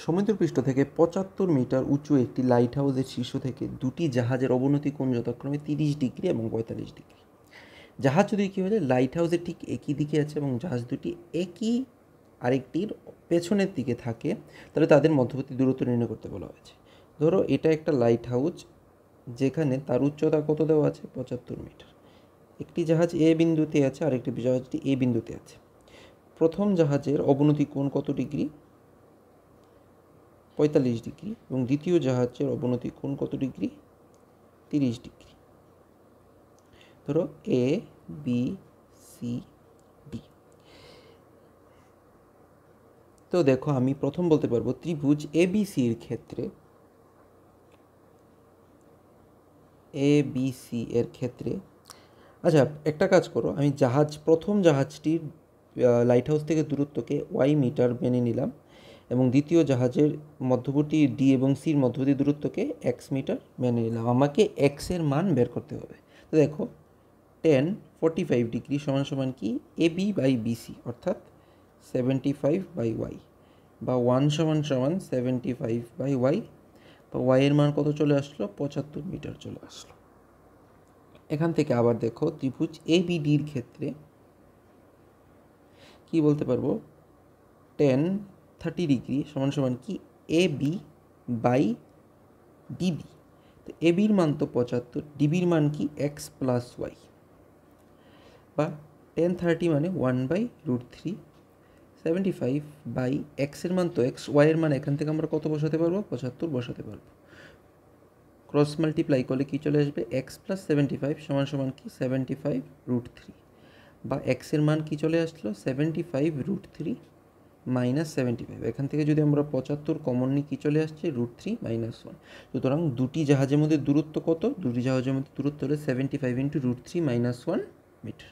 সমুদ্রপৃষ্ঠ থেকে ৭৫ মিটার উঁচু একটি লাইট হাউসের শীর্ষ থেকে দুটি জাহাজের অবনতি কোণ যথাক্রমে ৩০ ডিগ্রি এবং ৪৫ ডিগ্রি। জাহাজ যদি কী হলে লাইট হাউসের ঠিক একই দিকে আছে এবং জাহাজ দুটি একই আরেকটির পেছনের দিকে থাকে, তাহলে তাদের মধ্যবর্তী দূরত্ব নির্ণয় করতে বলা হয়েছে। ধরো এটা একটা লাইট হাউস, যেখানে তার উচ্চতা কত দেওয়া আছে? ৭৫ মিটার। একটি জাহাজ এ বিন্দুতে আছে, আরেকটি জাহাজটি এ বিন্দুতে আছে। প্রথম জাহাজের অবনতি কোণ কত ডিগ্রি? ৪৫ ডিগ্রি। এবং দ্বিতীয় জাহাজের অবনতি কোণ কত ডিগ্রি? ৩০ ডিগ্রি। ধরো এ বি সি ডি। তো দেখো, আমি প্রথম বলতে পারবো ত্রিভুজ এবিসির ক্ষেত্রে ABC এর ক্ষেত্রে, আচ্ছা একটা কাজ করো, আমি প্রথম জাহাজটির লাইট হাউস থেকে দূরত্বকে ওয়াই মিটার মেনে নিলাম এবং দ্বিতীয় জাহাজের মধ্যবর্তী ডি এবং সির মধ্যবর্তী দূরত্বকে এক্স মিটার মেনে নিলাম। আমাকে এক্সের মান বের করতে হবে। তো দেখো, 10 45 ডিগ্রি সমান সমান কি? এবি বাই বিসি, অর্থাৎ 75/y, বা 1 সমান সমান 75/y, বা ওয়াইয়ের মান কত চলে আসলো? 75 মিটার চলে আসলো। এখান থেকে আবার দেখো, ত্রিভুজ এবিডির ক্ষেত্রে কি বলতে পারবো? 10 30 ডিগ্রি সমান সমান কি? AB by DB. তো এবির মান তো 75, ডিবির মান কি? এক্স প্লাস ওয়াই, বা 10 30 মানে 1/√3, 75 বাই এক্সের মান তো এক্স, ওয়াইয়ের মান এখান থেকে আমরা কত বসাতে পারবো? 75 বসাতে পারবো। ক্রস মাল্টিপ্লাই করলে কী চলে আসবে? এক্স প্লাস 75 সমান সমান কি? 75√3, বা এক্সের মান কি চলে আসলো? 75√3 মাইনাস 75। এখান থেকে যদি আমরা 75 কমন নিই, কী চলে আসছে? √3 - 1। সুতরাং দুটি জাহাজের মধ্যে দূরত্ব কত? দুটি জাহাজের মধ্যে দূরত্ব হলো 75 × √3 - 1 মিটার।